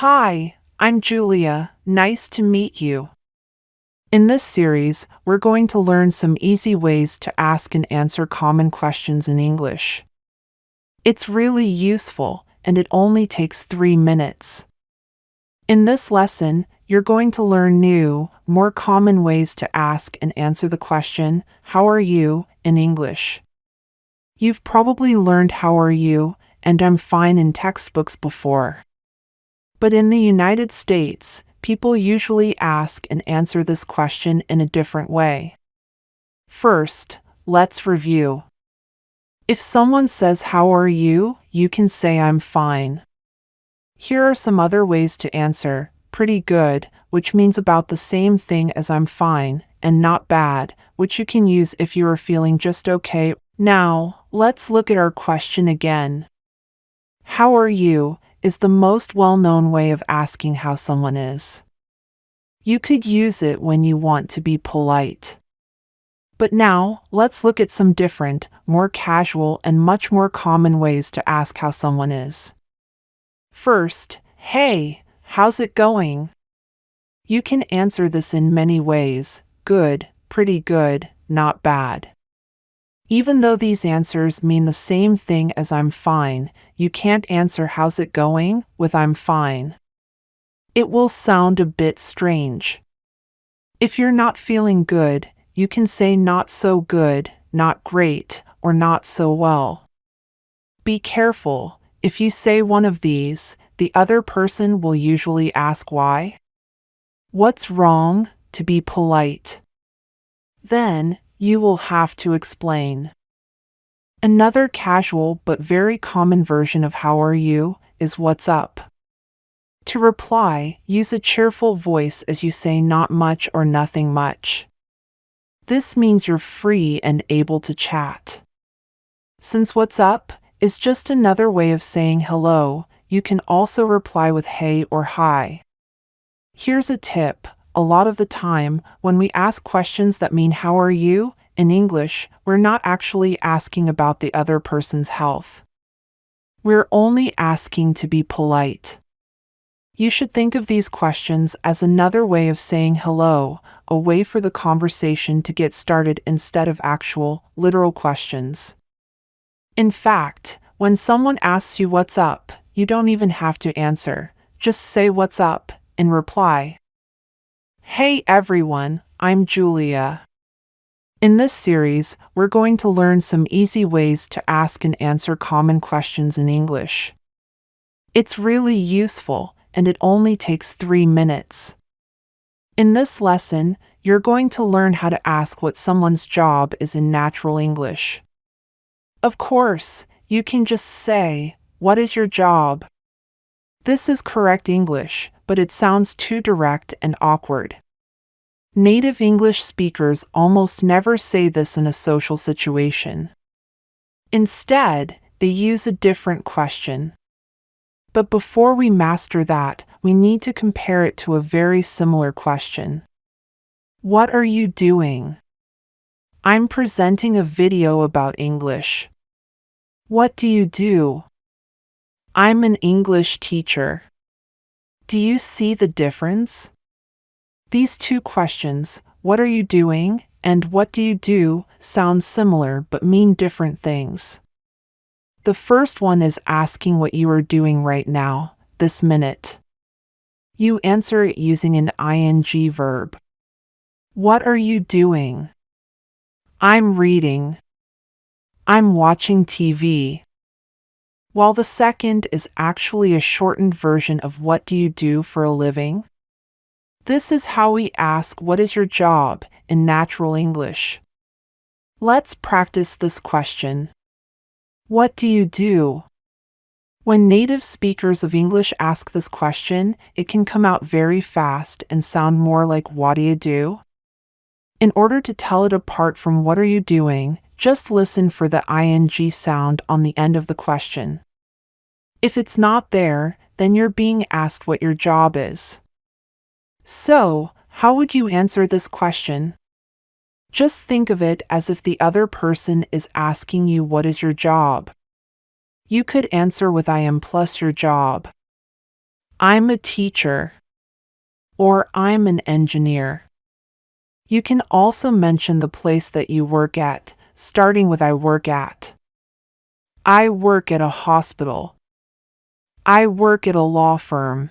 Hi, I'm Julia. Nice to meet you. In this series, we're going to learn some easy ways to ask and answer common questions in English. It's really useful, and it only takes 3 minutes. In this lesson, you're going to learn new, more common ways to ask and answer the question, "How are you?" in English. You've probably learned "How are you?" and "I'm fine" in textbooks before. But in the United States, people usually ask and answer this question in a different way. First, let's review. If someone says, "How are you?" you can say, "I'm fine." Here are some other ways to answer: pretty good, which means about the same thing as "I'm fine," and not bad, which you can use if you are feeling just okay. Now, let's look at our question again. How are you is the most well-known way of asking how someone is. You could use it when you want to be polite. But now, let's look at some different, more casual and much more common ways to ask how someone is. First, "Hey, how's it going?" You can answer this in many ways: good, pretty good, not bad. Even though these answers mean the same thing as "I'm fine," you can't answer "How's it going?" with "I'm fine." It will sound a bit strange. If you're not feeling good, you can say "not so good," "not great," or "not so well." Be careful. If you say one of these, the other person will usually ask why. What's wrong? To be polite. Then, you will have to explain. Another casual but very common version of "How are you?" is "What's up?" To reply, use a cheerful voice as you say "not much" or "nothing much." This means you're free and able to chat. Since "what's up" is just another way of saying hello, you can also reply with "hey" or "hi." Here's a tip. A lot of the time, when we ask questions that mean "how are you?" in English, we're not actually asking about the other person's health. We're only asking to be polite. You should think of these questions as another way of saying hello, a way for the conversation to get started instead of actual, literal questions. In fact, when someone asks you "what's up," you don't even have to answer. Just say "what's up" in reply. Hey everyone, I'm Julia. In this series, we're going to learn some easy ways to ask and answer common questions in English. It's really useful, and it only takes 3 minutes. In this lesson, you're going to learn how to ask what someone's job is in natural English. Of course, you can just say, "What is your job?" This is correct English, but it sounds too direct and awkward. Native English speakers almost never say this in a social situation. Instead, they use a different question. But before we master that, we need to compare it to a very similar question. What are you doing? I'm presenting a video about English. What do you do? I'm an English teacher. Do you see the difference? These two questions, "What are you doing?" and "What do you do?" sound similar but mean different things. The first one is asking what you are doing right now, this minute. You answer it using an ing verb. What are you doing? I'm reading. I'm watching TV. While the second is actually a shortened version of "What do you do for a living?" This is how we ask "What is your job?" in natural English. Let's practice this question. What do you do? When native speakers of English ask this question, it can come out very fast and sound more like "What do you do?" In order to tell it apart from "What are you doing?", just listen for the ing sound on the end of the question. If it's not there, then you're being asked what your job is. So, how would you answer this question? Just think of it as if the other person is asking you what is your job. You could answer with "I am" plus your job. I'm a teacher, or I'm an engineer. You can also mention the place that you work at, starting with I work at. I work at a hospital. I work at a law firm.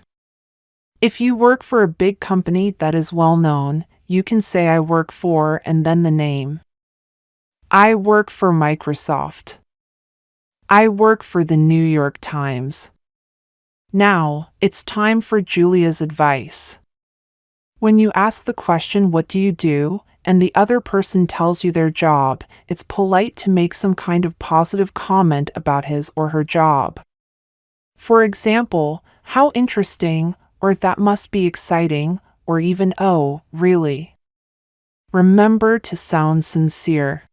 If you work for a big company that is well known, you can say I work for and then the name. I work for Microsoft. I work for the New York Times. Now, it's time for Julia's advice. When you ask the question, what do you do, and the other person tells you their job, it's polite to make some kind of positive comment about his or her job. For example, how interesting, or that must be exciting, or even oh, really. Remember to sound sincere.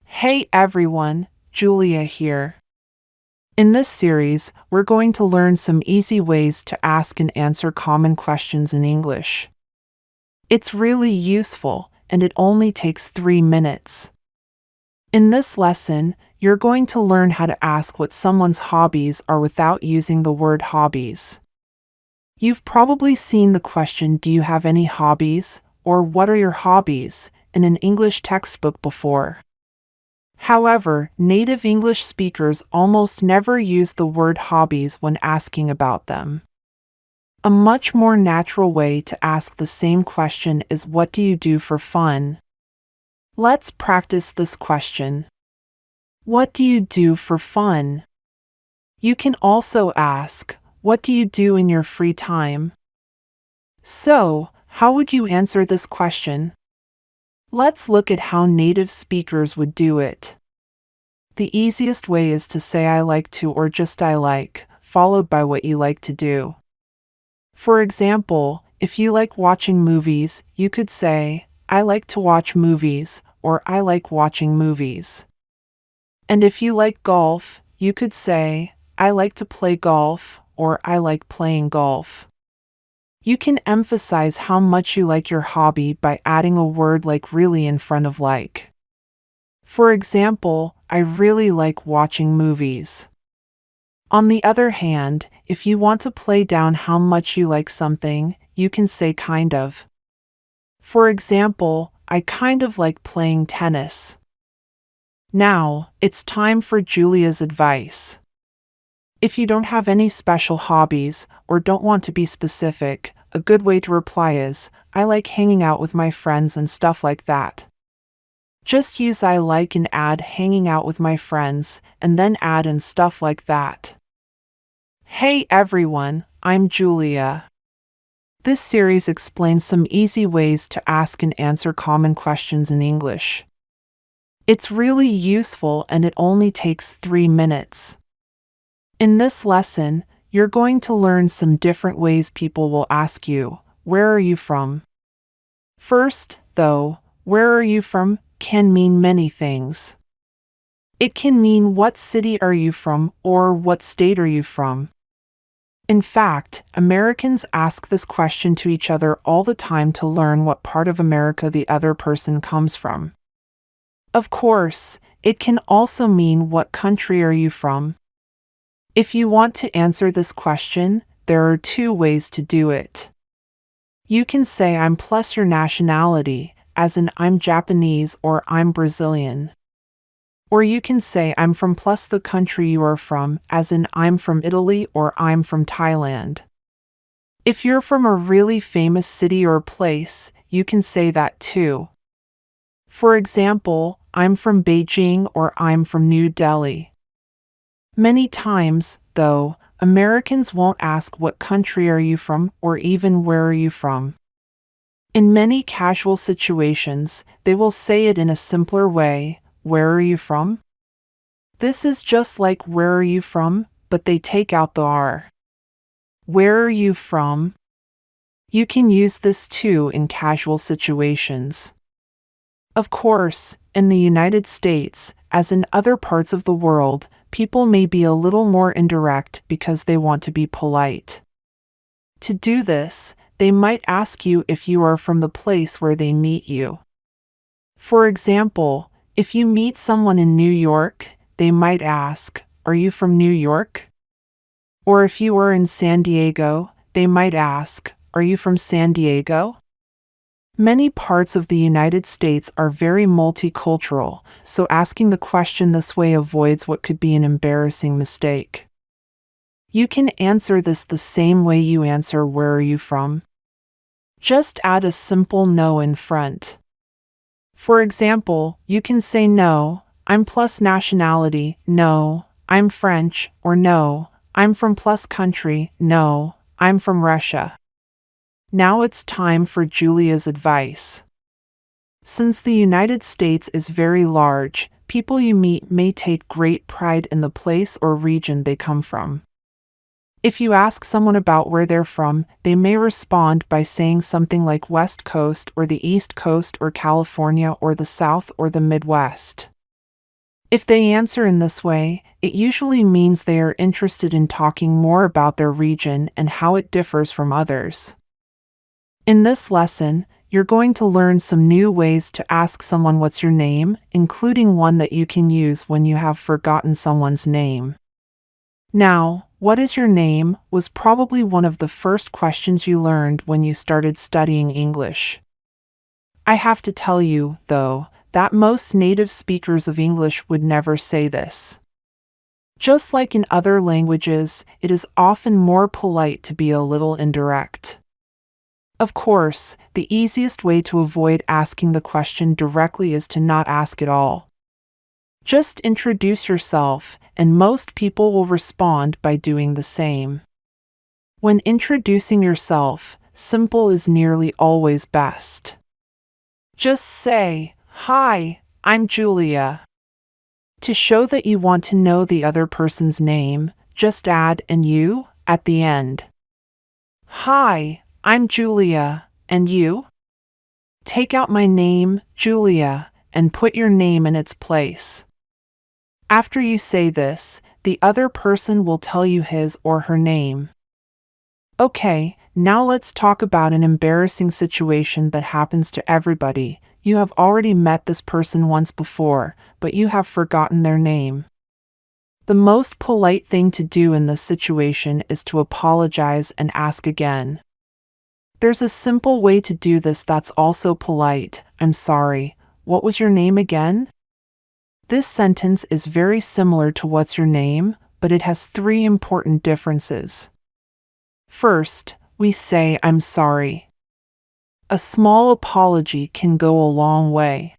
Hey everyone, Julia here. In this series, we're going to learn some easy ways to ask and answer common questions in English. It's really useful, and it only takes 3 minutes. In this lesson, you're going to learn how to ask what someone's hobbies are without using the word hobbies. You've probably seen the question, do you have any hobbies, or what are your hobbies, in an English textbook before. However, native English speakers almost never use the word hobbies when asking about them. A much more natural way to ask the same question is, what do you do for fun? Let's practice this question. What do you do for fun? You can also ask, what do you do in your free time? So, how would you answer this question? Let's look at how native speakers would do it. The easiest way is to say I like to or just I like, followed by what you like to do. For example, if you like watching movies, you could say, I like to watch movies, or I like watching movies. And if you like golf, you could say, I like to play golf, or I like playing golf. You can emphasize how much you like your hobby by adding a word like really in front of like. For example, I really like watching movies. On the other hand, if you want to play down how much you like something, you can say kind of. For example, I kind of like playing tennis. Now, it's time for Julia's advice. If you don't have any special hobbies, or don't want to be specific, a good way to reply is, I like hanging out with my friends and stuff like that. Just use I like and add hanging out with my friends, and then add and stuff like that. Hey everyone, I'm Julia. This series explains some easy ways to ask and answer common questions in English. It's really useful and it only takes 3 minutes. In this lesson, you're going to learn some different ways people will ask you, where are you from? First, though, where are you from can mean many things. It can mean what city are you from or what state are you from. In fact, Americans ask this question to each other all the time to learn what part of America the other person comes from. Of course, it can also mean what country are you from. If you want to answer this question, there are 2 ways to do it. You can say I'm plus your nationality, as in I'm Japanese or I'm Brazilian. Or you can say I'm from plus the country you are from, as in I'm from Italy or I'm from Thailand. If you're from a really famous city or place, you can say that too. For example, I'm from Beijing or I'm from New Delhi. Many times, though, Americans won't ask what country are you from or even where are you from. In many casual situations, they will say it in a simpler way, where are you from? This is just like where are you from, but they take out the R. Where are you from? You can use this too in casual situations. Of course, in the United States, as in other parts of the world, people may be a little more indirect because they want to be polite. To do this, they might ask you if you are from the place where they meet you. For example, if you meet someone in New York, they might ask, are you from New York? Or if you are in San Diego, they might ask, "Are you from San Diego?" Many parts of the United States are very multicultural, so asking the question this way avoids what could be an embarrassing mistake. You can answer this the same way you answer "Where are you from?" Just add a simple no in front. For example, you can say "No, I'm plus nationality," "No, I'm French," or "No, I'm from plus country," "No, I'm from Russia." Now it's time for Julia's advice. Since the United States is very large, people you meet may take great pride in the place or region they come from. If you ask someone about where they're from, they may respond by saying something like West Coast or the East Coast or California or the South or the Midwest. If they answer in this way, it usually means they are interested in talking more about their region and how it differs from others. In this lesson, you're going to learn some new ways to ask someone what's your name, including one that you can use when you have forgotten someone's name. Now, what is your name was probably one of the first questions you learned when you started studying English. I have to tell you, though, that most native speakers of English would never say this. Just like in other languages, it is often more polite to be a little indirect. Of course, the easiest way to avoid asking the question directly is to not ask at all. Just introduce yourself, and most people will respond by doing the same. When introducing yourself, simple is nearly always best. Just say, "Hi, I'm Julia." To show that you want to know the other person's name, just add "and you" at the end. "Hi, I'm Julia, and you?" Take out my name, Julia, and put your name in its place. After you say this, the other person will tell you his or her name. Okay, now let's talk about an embarrassing situation that happens to everybody. You have already met this person once before, but you have forgotten their name. The most polite thing to do in this situation is to apologize and ask again. There's a simple way to do this that's also polite. "I'm sorry, what was your name again?" This sentence is very similar to "What's your name?" but it has 3 important differences. First, we say "I'm sorry." A small apology can go a long way.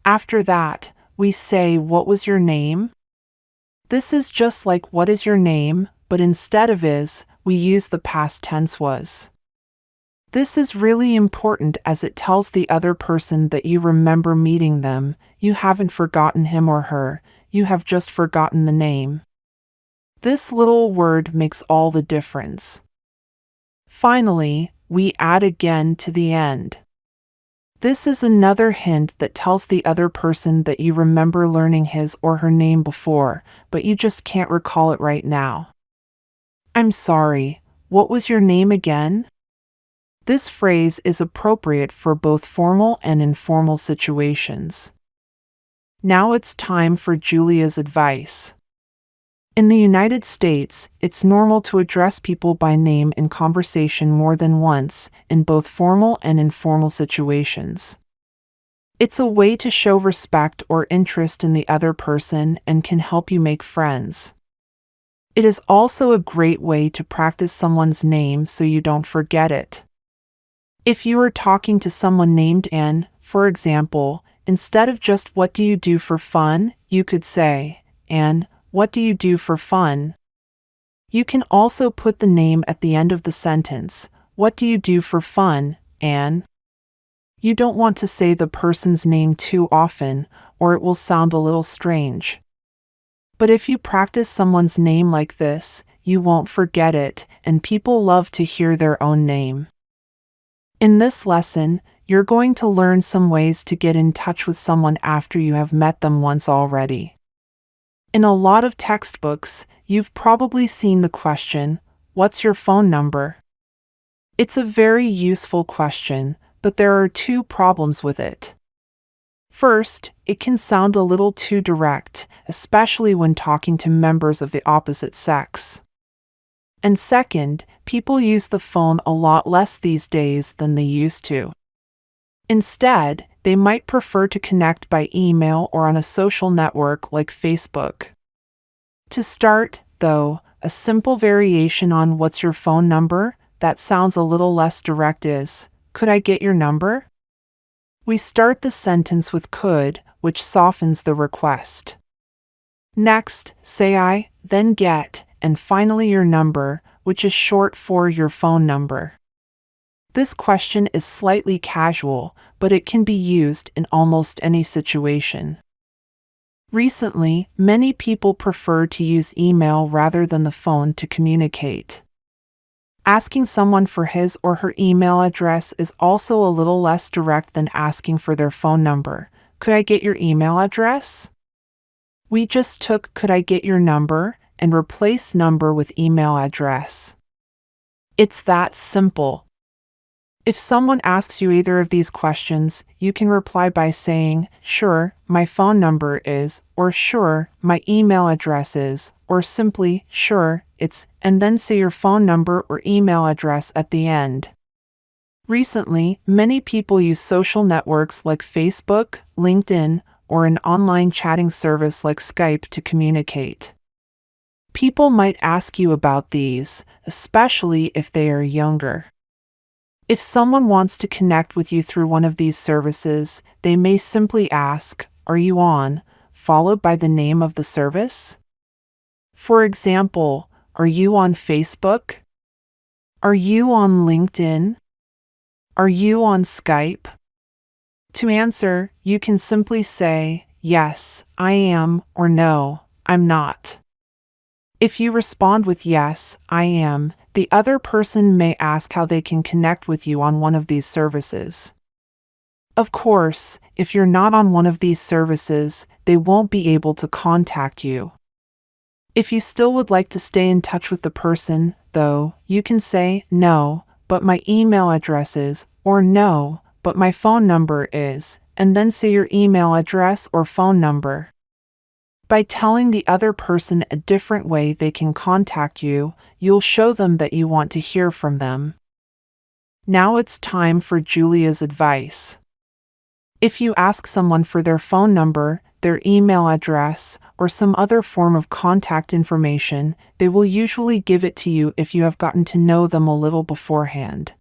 After that, we say "What was your name?" This is just like "What is your name?" but instead of "is," we use the past tense "was." This is really important as it tells the other person that you remember meeting them, you haven't forgotten him or her, you have just forgotten the name. This little word makes all the difference. Finally, we add "again" to the end. This is another hint that tells the other person that you remember learning his or her name before, but you just can't recall it right now. "I'm sorry, what was your name again?" This phrase is appropriate for both formal and informal situations. Now it's time for Julia's advice. In the United States, it's normal to address people by name in conversation more than once, in both formal and informal situations. It's a way to show respect or interest in the other person and can help you make friends. It is also a great way to practice someone's name so you don't forget it. If you are talking to someone named Anne, for example, instead of just "What do you do for fun?" you could say, "Anne, what do you do for fun?" You can also put the name at the end of the sentence. "What do you do for fun, Anne?" You don't want to say the person's name too often, or it will sound a little strange. But if you practice someone's name like this, you won't forget it, and people love to hear their own name. In this lesson, you're going to learn some ways to get in touch with someone after you have met them once already. In a lot of textbooks, you've probably seen the question, "What's your phone number?" It's a very useful question, but there are 2 problems with it. First, it can sound a little too direct, especially when talking to members of the opposite sex. And second, people use the phone a lot less these days than they used to. Instead, they might prefer to connect by email or on a social network like Facebook. To start, though, a simple variation on "what's your phone number?" that sounds a little less direct is, "Could I get your number?" We start the sentence with could, which softens the request. Next, say I, then get, and finally your number, which is short for your phone number. This question is slightly casual, but it can be used in almost any situation. Recently, many people prefer to use email rather than the phone to communicate. Asking someone for his or her email address is also a little less direct than asking for their phone number. Could I get your email address? We just took "could I get your number" and replaced number with email address. It's that simple. If someone asks you either of these questions, you can reply by saying, "Sure, my phone number is," or "Sure, my email address is," or simply, "Sure, it's," and then say your phone number or email address at the end. Recently, many people use social networks like Facebook, LinkedIn, or an online chatting service like Skype to communicate. People might ask you about these, especially if they are younger. If someone wants to connect with you through one of these services, they may simply ask, "Are you on?" followed by the name of the service. For example, "Are you on Facebook?" "Are you on LinkedIn?" "Are you on Skype?" To answer, you can simply say, "Yes, I am," or "No, I'm not." If you respond with "Yes, I am," the other person may ask how they can connect with you on one of these services. Of course, if you're not on one of these services, they won't be able to contact you. If you still would like to stay in touch with the person, though, you can say, "No, but my email address is," or "No, but my phone number is," and then say your email address or phone number. By telling the other person a different way they can contact you, you'll show them that you want to hear from them. Now it's time for Julia's advice. If you ask someone for their phone number, their email address, or some other form of contact information, they will usually give it to you if you have gotten to know them a little beforehand.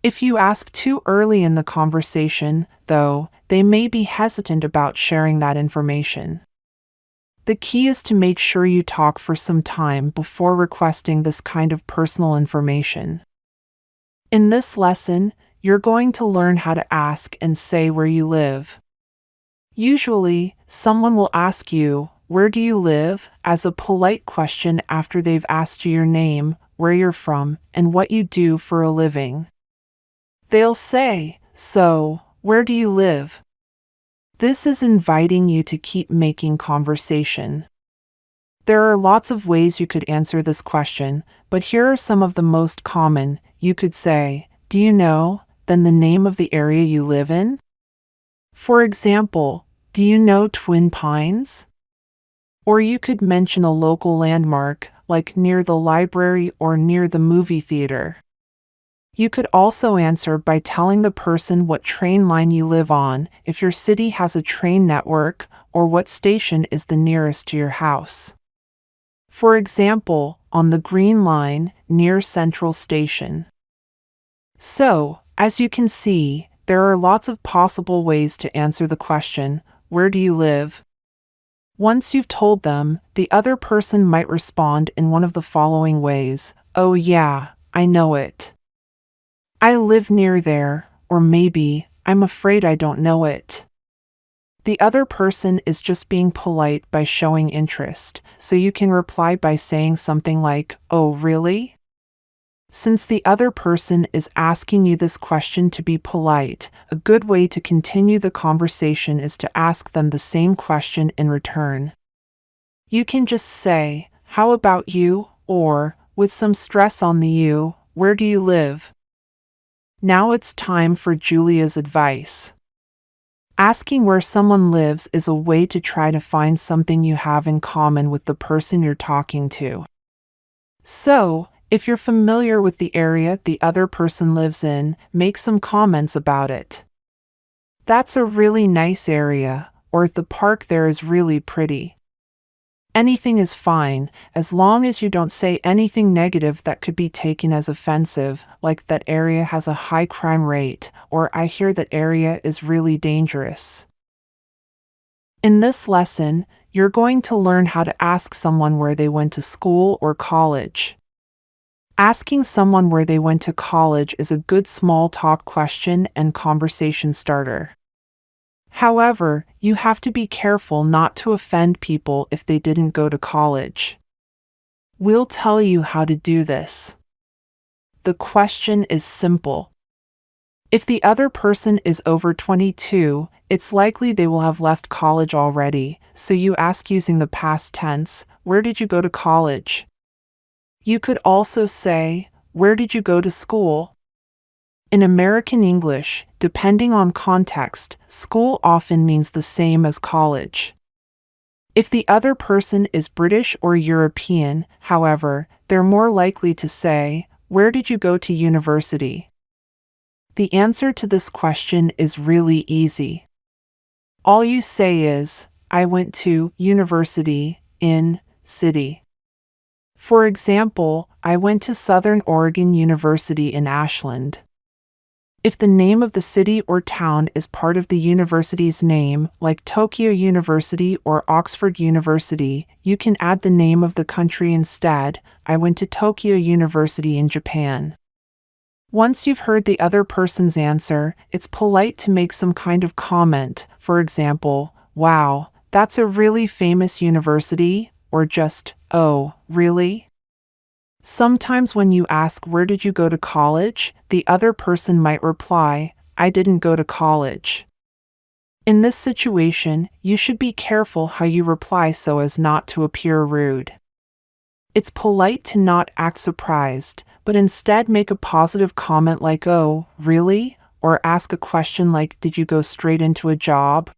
If you ask too early in the conversation, though, they may be hesitant about sharing that information. The key is to make sure you talk for some time before requesting this kind of personal information. In this lesson, you're going to learn how to ask and say where you live. Usually, someone will ask you, "Where do you live?" as a polite question after they've asked you your name, where you're from, and what you do for a living. They'll say, "So, where do you live?" This is inviting you to keep making conversation. There are lots of ways you could answer this question, but here are some of the most common. You could say, "Do you know?" then the name of the area you live in. For example, "Do you know Twin Pines?" Or you could mention a local landmark, like near the library or near the movie theater. You could also answer by telling the person what train line you live on, if your city has a train network, or what station is the nearest to your house. For example, on the Green Line, near Central Station. So, as you can see, there are lots of possible ways to answer the question, "Where do you live?" Once you've told them, the other person might respond in one of the following ways: "Oh yeah, I know it. I live near there," or maybe, "I'm afraid I don't know it." The other person is just being polite by showing interest, so you can reply by saying something like, "Oh, really?" Since the other person is asking you this question to be polite, a good way to continue the conversation is to ask them the same question in return. You can just say, "How about you?" or, with some stress on the you, "Where do you live?" Now it's time for Julia's advice. Asking where someone lives is a way to try to find something you have in common with the person you're talking to. So, if you're familiar with the area the other person lives in, make some comments about it. That's a really nice area, or the park there is really pretty. Anything is fine, as long as you don't say anything negative that could be taken as offensive, like that area has a high crime rate, or I hear that area is really dangerous. In this lesson, you're going to learn how to ask someone where they went to school or college. Asking someone where they went to college is a good small talk question and conversation starter. However, you have to be careful not to offend people if they didn't go to college. We'll tell you how to do this. The question is simple. If the other person is over 22, it's likely they will have left college already, so you ask using the past tense, where did you go to college? You could also say, where did you go to school? In American English, depending on context, school often means the same as college. If the other person is British or European, however, they're more likely to say, where did you go to university? The answer to this question is really easy. All you say is, I went to university in city. For example, I went to Southern Oregon University in Ashland. If the name of the city or town is part of the university's name, like Tokyo University or Oxford University, you can add the name of the country instead. I went to Tokyo University in Japan. Once you've heard the other person's answer, it's polite to make some kind of comment. For example, wow, that's a really famous university, or just, oh, really? Sometimes when you ask where did you go to college, the other person might reply, I didn't go to college. In this situation, you should be careful how you reply so as not to appear rude. It's polite to not act surprised, but instead make a positive comment like, oh, really? Or ask a question like, did you go straight into a job?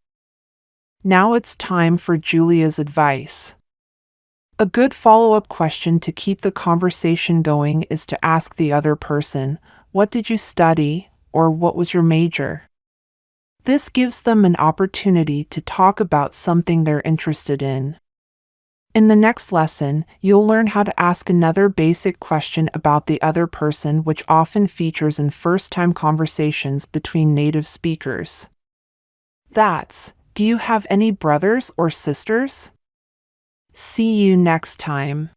Now it's time for Julia's advice. A good follow-up question to keep the conversation going is to ask the other person, what did you study, or what was your major? This gives them an opportunity to talk about something they're interested in. In the next lesson, you'll learn how to ask another basic question about the other person, which often features in first-time conversations between native speakers. Do you have any brothers or sisters? See you next time.